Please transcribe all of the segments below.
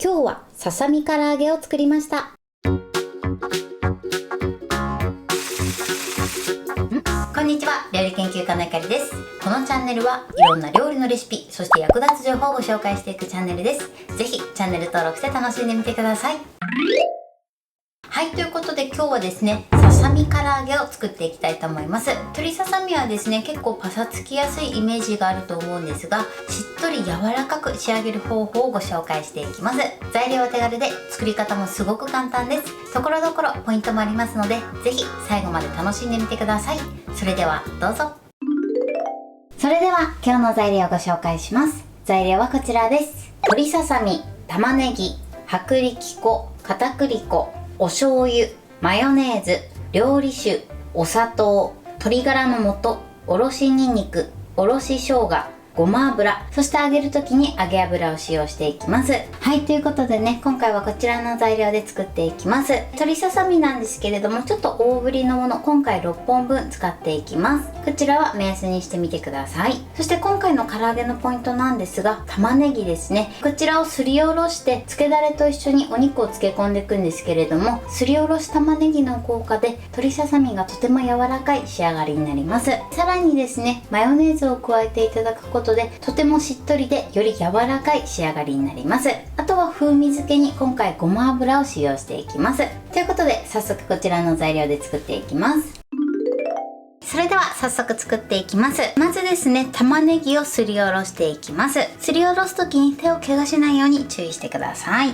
今日はささみ唐揚げを作りました。こんにちは、料理研究家のゆかりです。このチャンネルはいろんな料理のレシピ、そして役立つ情報をご紹介していくチャンネルです。ぜひチャンネル登録して楽しんでみてください。はい、ということで今日はですね、ささみ唐揚げを作っていきたいと思います。鶏ささみはですね、結構パサつきやすいイメージがあると思うんですが、しっとり柔らかく仕上げる方法をご紹介していきます。材料は手軽で作り方もすごく簡単です。ところどころポイントもありますので、ぜひ最後まで楽しんでみてください。それではどうぞ。それでは今日の材料をご紹介します。材料はこちらです。鶏ささみ、玉ねぎ、薄力粉、片栗粉、お醤油、マヨネーズ、料理酒、お砂糖、鶏ガラの素、おろしにんにく、おろし生姜、ごま油、そして揚げる時に揚げ油を使用していきます。はい、ということでね、今回はこちらの材料で作っていきます。鶏ささみなんですけれども、ちょっと大ぶりのもの、今回6本分使っていきます。こちらは目安にしてみてください。そして今回の唐揚げのポイントなんですが、玉ねぎですね。こちらをすりおろして漬けだれと一緒にお肉を漬け込んでいくんですけれども、すりおろし玉ねぎの効果で鶏ささみがとても柔らかい仕上がりになります。さらにですね、マヨネーズを加えていただくことでとてもしっとりでより柔らかい仕上がりになります。あとは風味付けに今回ごま油を使用していきます。ということで早速こちらの材料で作っていきます。それでは早速作っていきます。まずですね、玉ねぎをすりおろしていきます。すりおろす時に手を怪我しないように注意してください。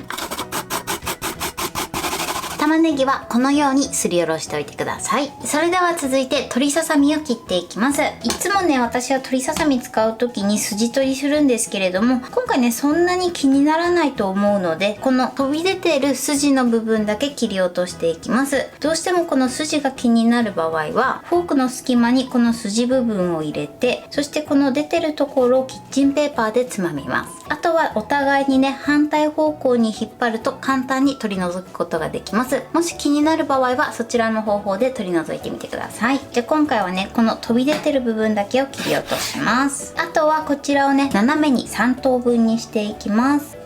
玉ねぎはこのようにすりおろしておいてください。それでは続いて鶏ささみを切っていきます。いつもね、私は鶏ささみ使う時に筋取りするんですけれども、今回ねそんなに気にならないと思うので、この飛び出ている筋の部分だけ切り落としていきます。どうしてもこの筋が気になる場合はフォークの隙間にこの筋部分を入れて、そしてこの出てるところをキッチンペーパーでつまみます。あとはお互いにね、反対方向に引っ張ると簡単に取り除くことができます。もし気になる場合はそちらの方法で取り除いてみてください。じゃあ今回はね、この飛び出てる部分だけを切り落とします。あとはこちらをね、斜めに3等分にしていきます。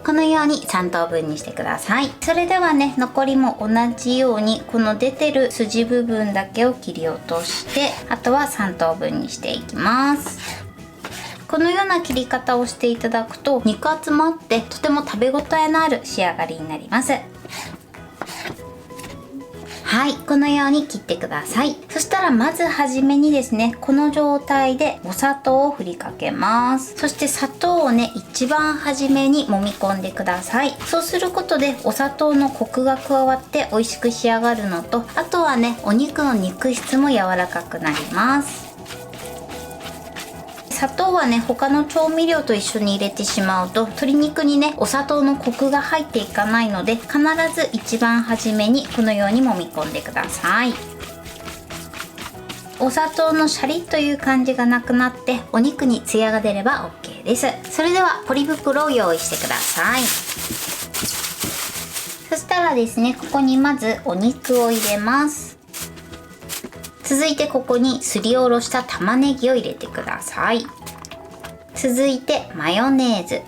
このように3等分にしてください。それではね、残りも同じようにこの出てる筋部分だけを切り落として、あとは3等分にしていきます。このような切り方をしていただくと肉厚もあってとても食べ応えのある仕上がりになります。はい、このように切ってください。そしたらまずはじめにですね、この状態でお砂糖を振りかけます。そして砂糖をね、一番初めに揉み込んでください。そうすることでお砂糖のコクが加わって美味しく仕上がるのと、あとはね、お肉の肉質も柔らかくなります。砂糖はね、他の調味料と一緒に入れてしまうと鶏肉にね、お砂糖のコクが入っていかないので、必ず一番初めにこのように揉み込んでください。お砂糖のシャリッという感じがなくなってお肉にツヤが出れば OK です。それではポリ袋を用意してください。そしたらですね、ここにまずお肉を入れます。続いてここにすりおろした玉ねぎを入れてください。続いてマヨネーズ、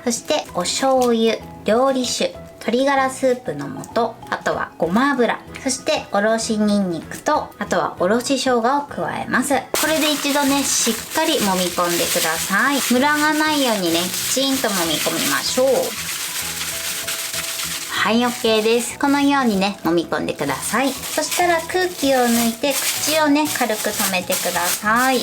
そしてお醤油、料理酒、鶏ガラスープの素、あとはごま油、そしておろしにんにくと、あとはおろし生姜を加えます。これで一度ね、しっかり揉み込んでください。ムラがないようにね、きちんと揉み込みましょう。はい、 OK です。このようにね、揉み込んでください。そしたら空気を抜いて口をね、軽く止めてください。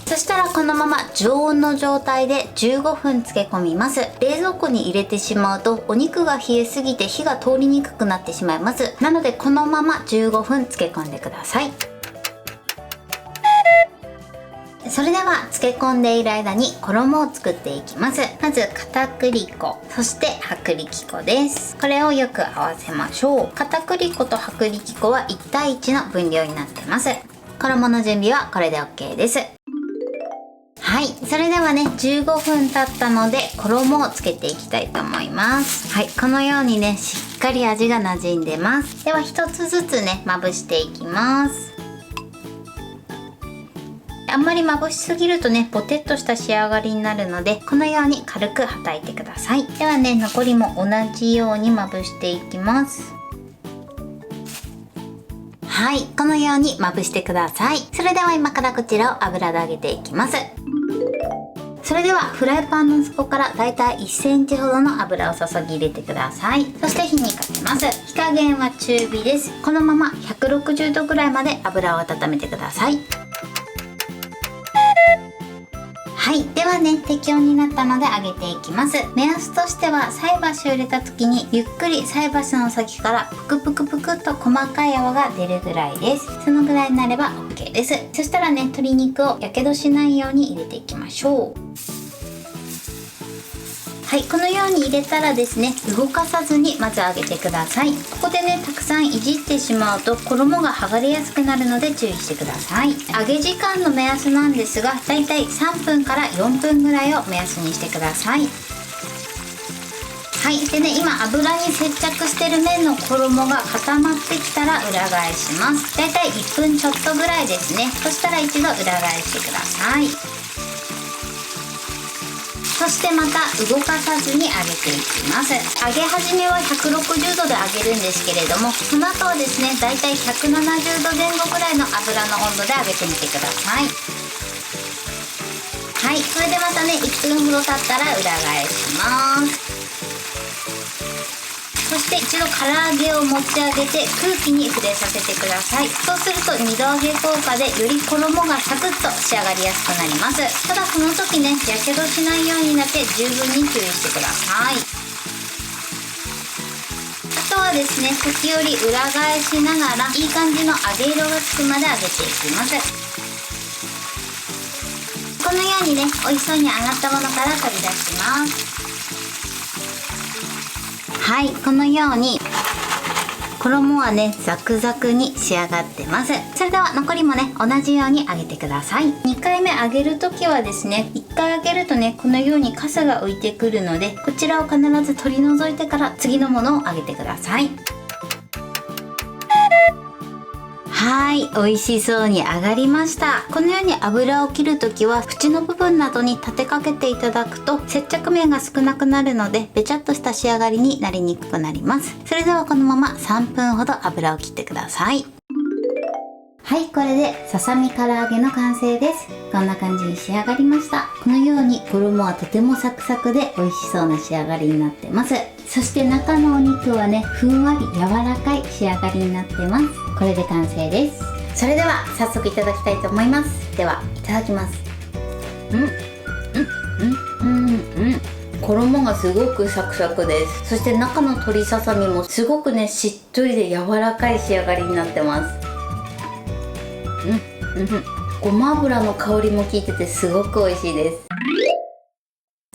そしたらこのまま常温の状態で15分漬け込みます。冷蔵庫に入れてしまうとお肉が冷えすぎて火が通りにくくなってしまいます。なのでこのまま15分漬け込んでください。それでは漬け込んでいる間に衣を作っていきます。まず片栗粉、そして薄力粉です。これをよく合わせましょう。片栗粉と薄力粉は1対1の分量になってます。衣の準備はこれで OK です。はい、それではね、15分経ったので衣をつけていきたいと思います。はい、このようにね、しっかり味が馴染んでます。では一つずつね、まぶしていきます。あんまりまぶしすぎるとね、ポテッとした仕上がりになるので、このように軽くはたいてください。ではね、残りも同じようにまぶしていきます。はい、このようにまぶしてください。それでは今からこちらを油で揚げていきます。それではフライパンの底からだいたい1センチほどの油を注ぎ入れてください。そして火にかけます。火加減は中火です。このまま160度ぐらいまで油を温めてください。はい、ではね、適温になったので揚げていきます。目安としては菜箸を入れた時にゆっくり菜箸の先からプクプクプクっと細かい泡が出るぐらいです。そのぐらいになれば OK です。そしたらね、鶏肉をやけどしないように入れていきましょう。はい、このように入れたらですね、動かさずにまず揚げてください。ここでね、たくさんいじってしまうと衣が剥がれやすくなるので注意してください。揚げ時間の目安なんですが、だいたい3分から4分ぐらいを目安にしてください。はい、でね、今油に接着してる面の衣が固まってきたら裏返します。だいたい1分ちょっとぐらいですね。そしたら一度裏返してください。そしてまた動かさずに揚げていきます。揚げ始めは160度で揚げるんですけれども、その後はですね、だいたい170度前後ぐらいの油の温度で揚げてみてください。はい、それでまたね、1分ほど経ったら裏返します。そして一度唐揚げを持ち上げて空気に触れさせてください。そうすると2度揚げ効果でより衣がサクッと仕上がりやすくなります。ただこの時ね、やけどしないようにだけ十分に注意してください。あとはですね、時折裏返しながらいい感じの揚げ色がつくまで揚げていきます。このようにね、美味しそうに揚がったものから取り出します。はい、このように衣はね、ザクザクに仕上がってます。それでは残りもね、同じように揚げてください。2回目揚げるときはですね、1回揚げるとね、このようにカスが浮いてくるので、こちらを必ず取り除いてから次のものを揚げてください。はい、美味しそうに揚がりました。このように油を切るときは縁の部分などに立てかけていただくと接着面が少なくなるので、べちゃっとした仕上がりになりにくくなります。それではこのまま3分ほど油を切ってください。はい、これでささみ唐揚げの完成です。こんな感じに仕上がりました。このように衣はとてもサクサクで美味しそうな仕上がりになってます。そして中のお肉はね、ふんわり柔らかい仕上がりになってます。これで完成です。それでは早速いただきたいと思います。では、いただきます。衣がすごくサクサクです。そして中の鶏ささみもすごくね、しっとりで柔らかい仕上がりになってます。ごま油の香りも効いててすごく美味しいです。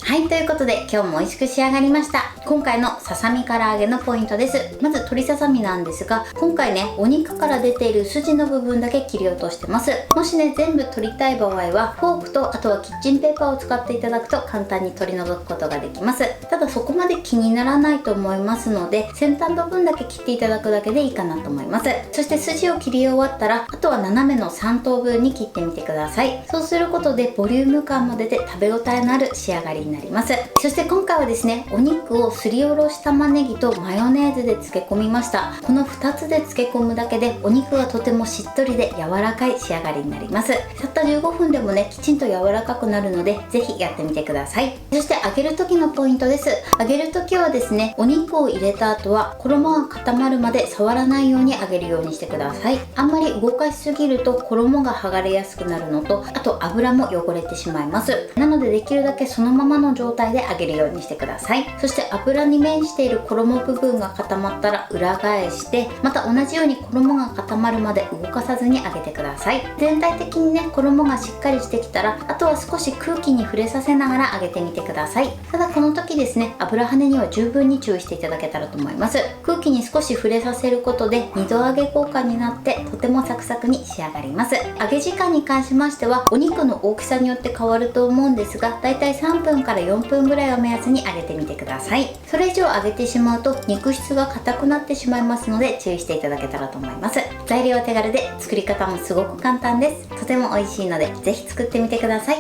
はい、ということで今日も美味しく仕上がりました。今回のささみ唐揚げのポイントです。まず鶏ささみなんですが、今回ね、お肉から出ている筋の部分だけ切り落としてます。もしね、全部取りたい場合はフォークとあとはキッチンペーパーを使っていただくと簡単に取り除くことができます。ただそこまで気にならないと思いますので、先端部分だけ切っていただくだけでいいかなと思います。そして筋を切り終わったら、あとは斜めの3等分に切ってみてください。そうすることでボリューム感も出て食べ応えのある仕上がりになります。そして今回はですね、お肉をすりおろし玉ねぎとマヨネーズで漬け込みました。この2つで漬け込むだけでお肉がとてもしっとりで柔らかい仕上がりになります。たった15分でもね、きちんと柔らかくなるのでぜひやってみてください。そして揚げる時のポイントです。揚げる時はですね、お肉を入れた後は衣が固まるまで触らないように揚げるようにしてください。あんまり動かしすぎると衣が剥がれやすくなるのと、あと油も汚れてしまいます。なのでできるだけそのままの状態で揚げるようにしてください。そして油に面している衣部分が固まったら裏返して、また同じように衣が固まるまで動かさずに揚げてください。全体的にね、衣がしっかりしてきたら、あとは少し空気に触れさせながら揚げてみてください。ただこの時ですね、油跳ねには十分に注意していただけたらと思います。空気に少し触れさせることで2度揚げ効果になってとてもサクサクに仕上がります。揚げ時間に関しましてはお肉の大きさによって変わると思うんですが、だいたい3分から4分ぐらいを目安に揚げてみてください。それ以上揚げてしまうと肉質が硬くなってしまいますので注意していただけたらと思います。材料は手軽で作り方もすごく簡単です。とても美味しいのでぜひ作ってみてください。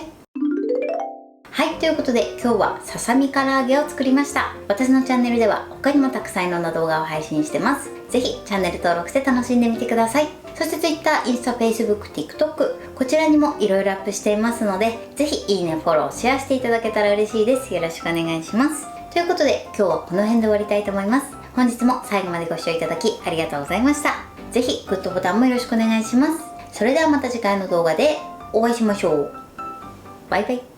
はい、ということで今日はささみ唐揚げを作りました。私のチャンネルでは他にもたくさんいろんな動画を配信してます。ぜひチャンネル登録して楽しんでみてください。そして Twitter、インスタ、Facebook、TikTok こちらにもいろいろアップしていますので、ぜひいいね、フォロー、シェアしていただけたら嬉しいです。よろしくお願いします。ということで今日はこの辺で終わりたいと思います。本日も最後までご視聴いただきありがとうございました。ぜひグッドボタンもよろしくお願いします。それではまた次回の動画でお会いしましょう。バイバイ。